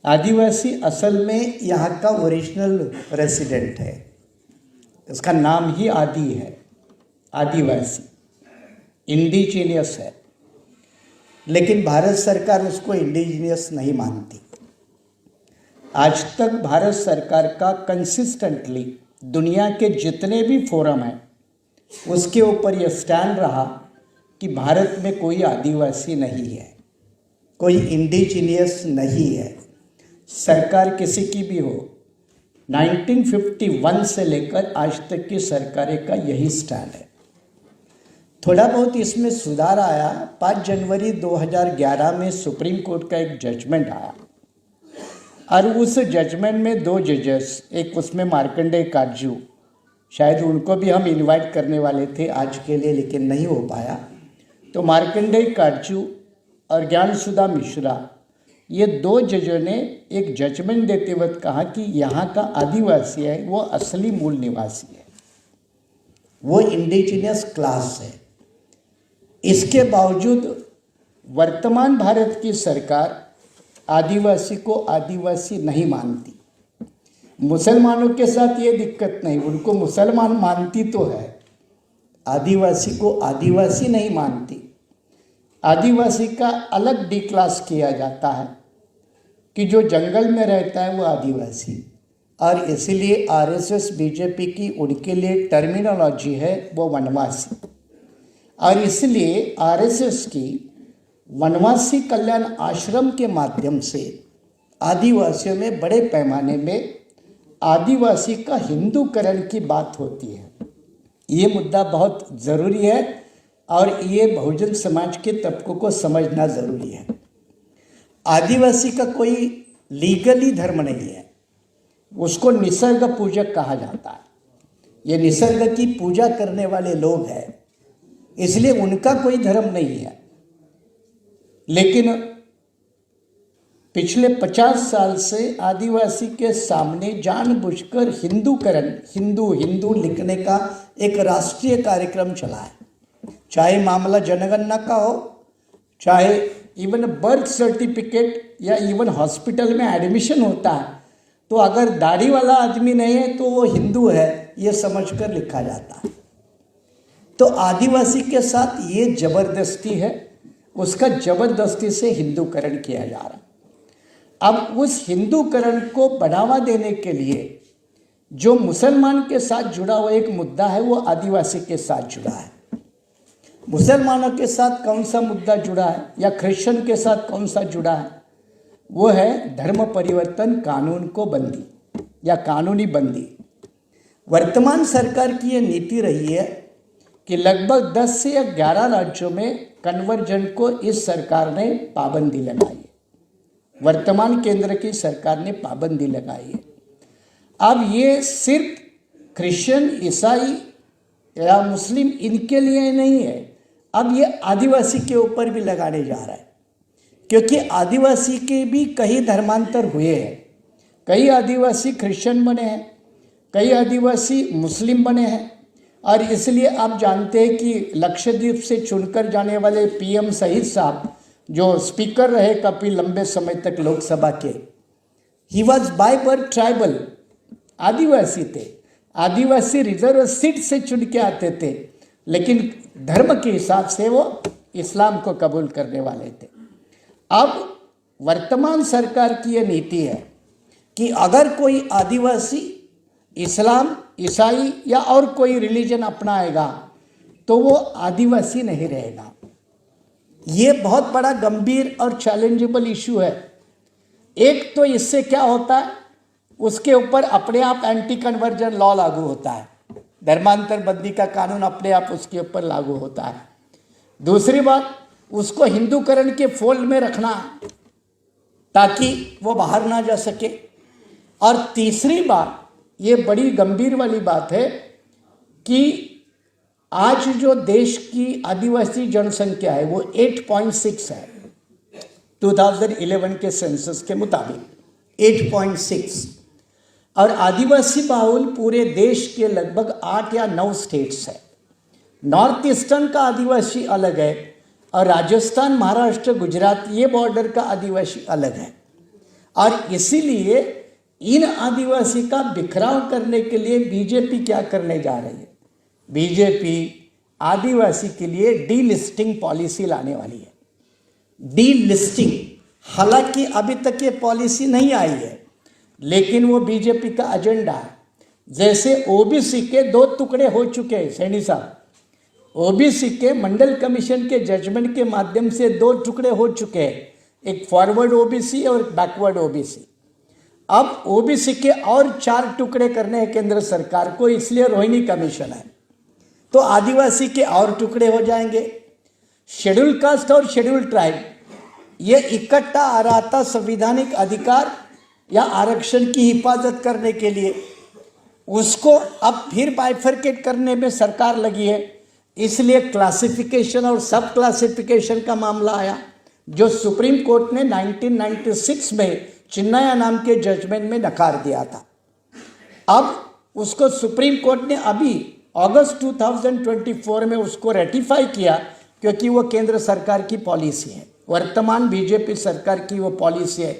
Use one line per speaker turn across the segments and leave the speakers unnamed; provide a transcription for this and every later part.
आदिवासी असल में यहाँ का ओरिजिनल रेसिडेंट है। इसका नाम ही आदि है, आदिवासी, इंडिजीनियस है। लेकिन भारत सरकार उसको इंडिजीनियस नहीं मानती। आज तक भारत सरकार का कंसिस्टेंटली दुनिया के जितने भी फोरम हैं उसके ऊपर यह स्टैंड रहा कि भारत में कोई आदिवासी नहीं है, कोई इंडिजीनियस नहीं है। सरकार किसी की भी हो, 1951 से लेकर आज तक की सरकारें का यही स्टैंड है। थोड़ा बहुत इसमें सुधार आया। 5 जनवरी 2011 में सुप्रीम कोर्ट का एक जजमेंट आया और उस जजमेंट में 2 जजेस, एक उसमें मार्कंडेय काटजू, शायद उनको भी हम इनवाइट करने वाले थे आज के लिए लेकिन नहीं हो पाया। तो मार्कंडेय काटजू और ज्ञानसुधा मिश्रा, ये 2 जजों ने एक जजमेंट देते वक्त कहा कि यहाँ का आदिवासी है वो असली मूल निवासी है, वो इंडिजीनियस क्लास है। इसके बावजूद वर्तमान भारत की सरकार आदिवासी को आदिवासी नहीं मानती। मुसलमानों के साथ ये दिक्कत नहीं, उनको मुसलमान मानती तो है, आदिवासी को आदिवासी नहीं मानती। आदिवासी का अलग डी क्लास किया जाता है कि जो जंगल में रहता है वो आदिवासी, और इसलिए आरएसएस बीजेपी की उनके लिए टर्मिनोलॉजी है वो वनवासी। और इसलिए आरएसएस की वनवासी कल्याण आश्रम के माध्यम से आदिवासियों में बड़े पैमाने में आदिवासी का हिंदूकरण की बात होती है। ये मुद्दा बहुत ज़रूरी है और ये बहुजन समाज के तबकों को समझना ज़रूरी है। आदिवासी का कोई लीगली धर्म नहीं है, उसको निसर्ग पूजक कहा जाता है। ये निसर्ग की पूजा करने वाले लोग हैं, इसलिए उनका कोई धर्म नहीं है। लेकिन पिछले 50 साल से आदिवासी के सामने जानबूझकर हिंदूकरण, हिंदू हिंदू लिखने का एक राष्ट्रीय कार्यक्रम चला है। चाहे मामला जनगणना का हो, चाहे इवन बर्थ सर्टिफिकेट या इवन हॉस्पिटल में एडमिशन होता है तो अगर दाढ़ी वाला आदमी नहीं है तो वो हिंदू है, ये समझकर लिखा जाता है। तो आदिवासी के साथ ये जबरदस्ती है, उसका जबरदस्ती से हिंदूकरण किया जा रहा है। अब उस हिंदूकरण को बढ़ावा देने के लिए जो मुसलमान के साथ जुड़ा हुआ एक मुद्दा है वो आदिवासी के साथ जुड़ा है। मुसलमानों के साथ कौन सा मुद्दा जुड़ा है या क्रिश्चियन के साथ कौन सा जुड़ा है, वो है धर्म परिवर्तन कानून को बंदी या कानूनी बंदी। वर्तमान सरकार की ये नीति रही है कि लगभग 10 से 11 राज्यों में कन्वर्जन को इस सरकार ने पाबंदी लगाई है। वर्तमान केंद्र की सरकार ने पाबंदी लगाई है। अब ये सिर्फ क्रिश्चियन, ईसाई या मुस्लिम इनके लिए नहीं है, अब ये आदिवासी के ऊपर भी लगाने जा रहा है, क्योंकि आदिवासी के भी कई धर्मांतर हुए हैं। कई आदिवासी क्रिश्चियन बने हैं, कई आदिवासी मुस्लिम बने हैं, और इसलिए आप जानते हैं कि लक्षद्वीप से चुनकर जाने वाले पीएम शहीद साहब जो स्पीकर रहे काफ़ी लंबे समय तक लोकसभा के, he was by birth tribal, आदिवासी थे। आदिवासी रिजर्व सीट से चुन के आते थे, लेकिन धर्म के हिसाब से वो इस्लाम को कबूल करने वाले थे। अब वर्तमान सरकार की ये नीति है कि अगर कोई आदिवासी इस्लाम, ईसाई या और कोई रिलीजन अपनाएगा तो वो आदिवासी नहीं रहेगा। ये बहुत बड़ा गंभीर और चैलेंजेबल इशू है। एक तो इससे क्या होता है, उसके ऊपर अपने आप एंटी कन्वर्जन लॉ लागू होता है, धर्मांतर बंदी का कानून अपने आप उसके ऊपर लागू होता है। दूसरी बात, उसको हिंदूकरण के फोल्ड में रखना ताकि वो बाहर ना जा सके। और तीसरी बात, ये बड़ी गंभीर वाली बात है कि आज जो देश की आदिवासी जनसंख्या है वो 8.6 है, 2011 के सेंसस के मुताबिक 8.6, और आदिवासी बाहुल पूरे देश के लगभग 8 या 9 स्टेट्स है। नॉर्थ ईस्टर्न का आदिवासी अलग है और राजस्थान, महाराष्ट्र, गुजरात ये बॉर्डर का आदिवासी अलग है। और इसीलिए इन आदिवासी का बिखराव करने के लिए बीजेपी क्या करने जा रही है? बीजेपी आदिवासी के लिए डीलिस्टिंग पॉलिसी लाने वाली है। डीलिस्टिंग, हालांकि अभी तक ये पॉलिसी नहीं आई है, लेकिन वो बीजेपी का एजेंडा है। जैसे ओबीसी के 2 टुकड़े हो चुके हैं सैनी साहब, ओबीसी के मंडल कमीशन के जजमेंट के माध्यम से 2 टुकड़े हो चुके हैं, एक फॉरवर्ड ओबीसी और एक बैकवर्ड ओबीसी। अब ओबीसी के और 4 टुकड़े करने हैं केंद्र सरकार को, इसलिए रोहिणी कमीशन है। तो आदिवासी के और टुकड़े हो जाएंगे। शेड्यूल कास्ट और शेड्यूल ट्राइब ये इकट्ठा आ रहा था संवैधानिक अधिकार या आरक्षण की हिफाजत करने के लिए, उसको अब फिर बाइफरकेट करने में सरकार लगी है। इसलिए क्लासिफिकेशन और सब क्लासिफिकेशन का मामला आया, जो सुप्रीम कोर्ट ने 1996 में चिन्नया नाम के जजमेंट में नकार दिया था। अब उसको सुप्रीम कोर्ट ने अभी अगस्त 2024 में उसको रेटिफाई किया, क्योंकि वो केंद्र सरकार की पॉलिसी है, वर्तमान बीजेपी सरकार की वो पॉलिसी है।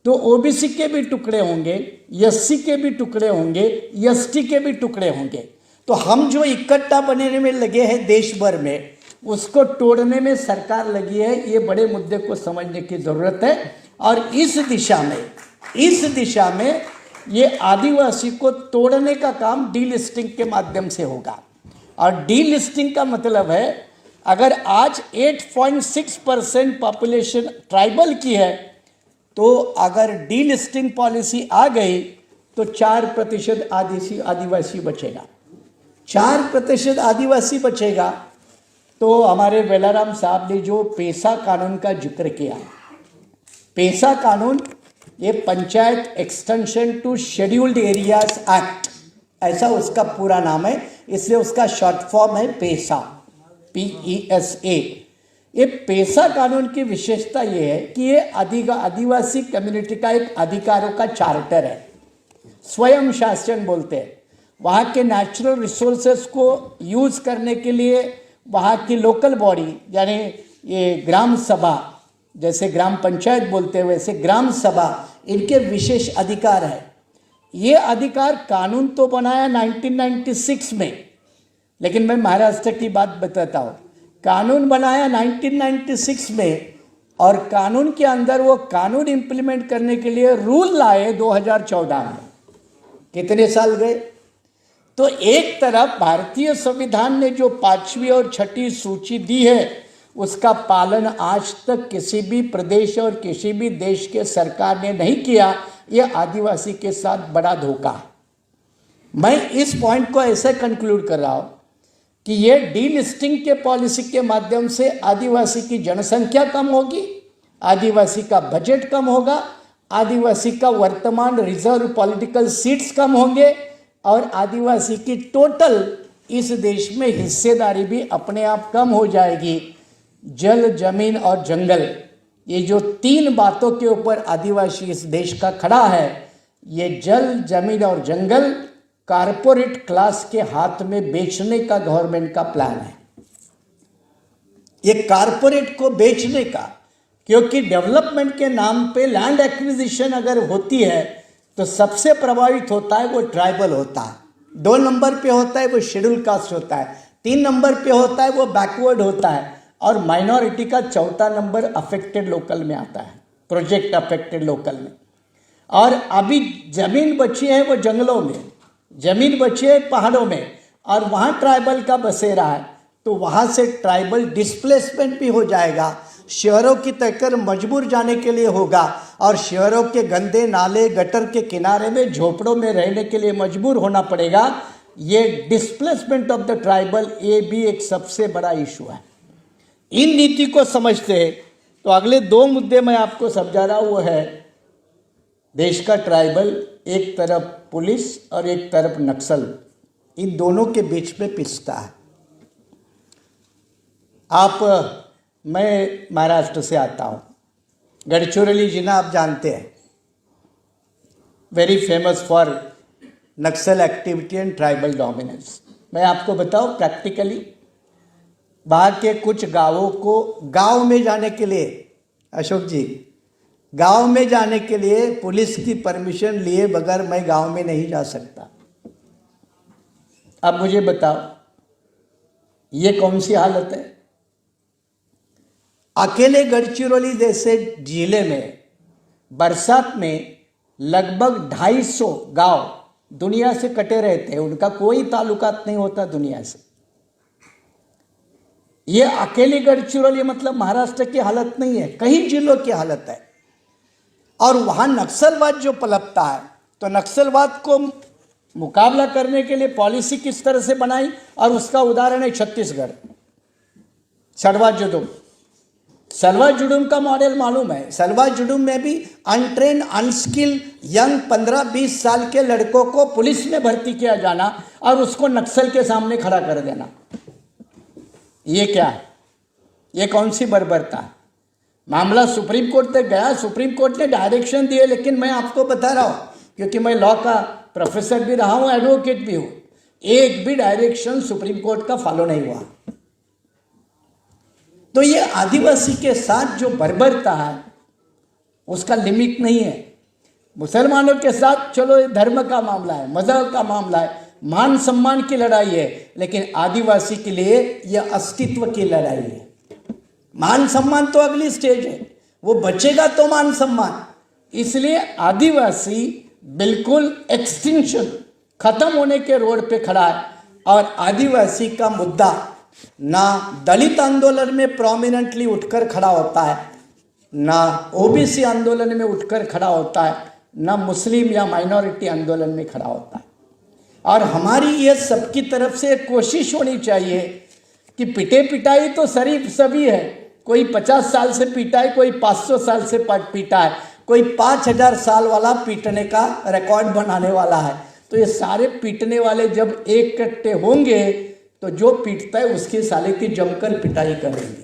तो ओबीसी के भी टुकड़े होंगे, एससी के भी टुकड़े होंगे, एसटी के भी टुकड़े होंगे। तो हम जो इकट्ठा बनने में लगे हैं देश भर में, उसको तोड़ने में सरकार लगी है। ये बड़े मुद्दे को समझने की जरूरत है। और इस दिशा में ये आदिवासी को तोड़ने का काम डीलिस्टिंग के माध्यम से होगा। और डीलिस्टिंग का मतलब है, अगर आज 8.6% पॉपुलेशन ट्राइबल की है, तो अगर डीलिस्टिंग पॉलिसी आ गई तो 4% आदिवासी बचेगा। 4% आदिवासी बचेगा। तो हमारे वेलाराम साहब ने जो पेसा कानून का जिक्र किया, पेसा कानून ये Panchayat Extension to Scheduled Areas Act, ऐसा उसका पूरा नाम है, इसलिए उसका शॉर्ट फॉर्म है पेसा, PESA। ये पेसा कानून की विशेषता ये है कि ये आदिवासी कम्युनिटी का एक अधिकारों का चार्टर है, स्वयं शासन बोलते हैं। वहाँ के नेचुरल रिसोर्सेस को यूज करने के लिए वहाँ की लोकल बॉडी, यानी ये ग्राम सभा, जैसे ग्राम पंचायत बोलते हैं वैसे ग्राम सभा, इनके विशेष अधिकार है। ये अधिकार कानून तो बनाया 1996 में, लेकिन मैं महाराष्ट्र की बात बताता हूँ। कानून बनाया 1996 में, और कानून के अंदर वो कानून इंप्लीमेंट करने के लिए रूल लाए 2014 में। कितने साल गए? तो एक तरफ भारतीय संविधान ने जो 5वीं और 6ठी सूची दी है, उसका पालन आज तक किसी भी प्रदेश और किसी भी देश के सरकार ने नहीं किया। यह आदिवासी के साथ बड़ा धोखा। मैं इस पॉइंट को ऐसे कंक्लूड कर रहा हूं कि ये डीलिस्टिंग के पॉलिसी के माध्यम से आदिवासी की जनसंख्या कम होगी, आदिवासी का बजट कम होगा, आदिवासी का वर्तमान रिजर्व पॉलिटिकल सीट्स कम होंगे, और आदिवासी की टोटल इस देश में हिस्सेदारी भी अपने आप कम हो जाएगी। जल, जमीन और जंगल, ये जो 3 बातों के ऊपर आदिवासी इस देश का खड़ा है, ये जल, जमीन और जंगल कारपोरेट क्लास के हाथ में बेचने का गवर्नमेंट का प्लान है। ये कारपोरेट को बेचने का, क्योंकि डेवलपमेंट के नाम पे लैंड एक्विजिशन अगर होती है तो सबसे प्रभावित होता है वो ट्राइबल होता है, 2 नंबर पे होता है वो शेड्यूल कास्ट होता है, 3 नंबर पे होता है वो बैकवर्ड होता है, और माइनॉरिटी का 4था नंबर अफेक्टेड लोकल में आता है, प्रोजेक्ट अफेक्टेड लोकल में। और अभी जमीन बची है वो जंगलों में, जमीन बची है पहाड़ों में, और वहाँ ट्राइबल का बसेरा है। तो वहाँ से ट्राइबल डिस्प्लेसमेंट भी हो जाएगा, शहरों की तकर मजबूर जाने के लिए होगा, और शहरों के गंदे नाले गटर के किनारे में झोपड़ों में रहने के लिए मजबूर होना पड़ेगा। ये डिस्प्लेसमेंट ऑफ द ट्राइबल, ये भी एक सबसे बड़ा इशू है। इन नीति को समझते हैं तो अगले 2 मुद्दे मैं आपको समझा रहा हूँ, वो है देश का ट्राइबल, एक तरफ पुलिस और एक तरफ नक्सल, इन दोनों के बीच में पिसता है। मैं महाराष्ट्र से आता हूँ, गढ़चिरौली जिला आप जानते हैं, very famous for Naxal activity and tribal dominance. मैं आपको बताऊँ प्रैक्टिकली, वहाँ के कुछ गांवों को गांव में जाने के लिए, अशोक जी, गांव में जाने के लिए पुलिस की परमिशन लिए बगैर मैं गांव में नहीं जा सकता। अब मुझे बताओ ये कौन सी हालत है? अकेले गढ़चिरौली जैसे जिले में बरसात में लगभग 250 गांव दुनिया से कटे रहते हैं, उनका कोई ताल्लुकात नहीं होता दुनिया से। ये अकेले गढ़चिरौली मतलब महाराष्ट्र की हालत नहीं है, कई जिलों की हालत है। और वहां नक्सलवाद जो पलपता है, तो नक्सलवाद को मुकाबला करने के लिए पॉलिसी किस तरह से बनाई, और उसका उदाहरण है छत्तीसगढ़। सलवा जुडुम का मॉडल मालूम है। सलवा जुडुम में भी अनट्रेन अनस्किल यंग 15-20 साल के लड़कों को पुलिस में भर्ती किया जाना और उसको नक्सल के सामने खड़ा कर देना। ये क्या है? ये कौन सी बर्बरता है? मामला सुप्रीम कोर्ट तक गया, सुप्रीम कोर्ट ने डायरेक्शन दिए, लेकिन मैं आपको बता रहा हूं क्योंकि मैं लॉ का प्रोफेसर भी रहा हूं, एडवोकेट भी हूं, एक भी डायरेक्शन सुप्रीम कोर्ट का फॉलो नहीं हुआ। तो ये आदिवासी के साथ जो बर्बरता है उसका लिमिट नहीं है। मुसलमानों के साथ चलो ये धर्म का मामला है, मजहब का मामला है, मान सम्मान की लड़ाई है, लेकिन आदिवासी के लिए यह अस्तित्व की लड़ाई है। मान सम्मान तो अगली स्टेज है, वो बचेगा तो मान सम्मान। इसलिए आदिवासी बिल्कुल एक्सटिंक्शन, खत्म होने के रोड पे खड़ा है। और आदिवासी का मुद्दा ना दलित आंदोलन में प्रोमिनेंटली उठकर खड़ा होता है, ना ओबीसी आंदोलन में उठकर खड़ा होता है, ना मुस्लिम या माइनॉरिटी आंदोलन में खड़ा होता है। और हमारी ये सबकी तरफ से कोशिश होनी चाहिए कि पिटे पिटाई तो शरीफ सभी है, कोई 50 साल से पीटा है, कोई 500 साल से पीटा है, कोई 5000 साल वाला पीटने का रिकॉर्ड बनाने वाला है। तो ये सारे पीटने वाले जब एक इकट्ठे होंगे तो जो पीटता है उसके साले की जमकर पिटाई करेंगे।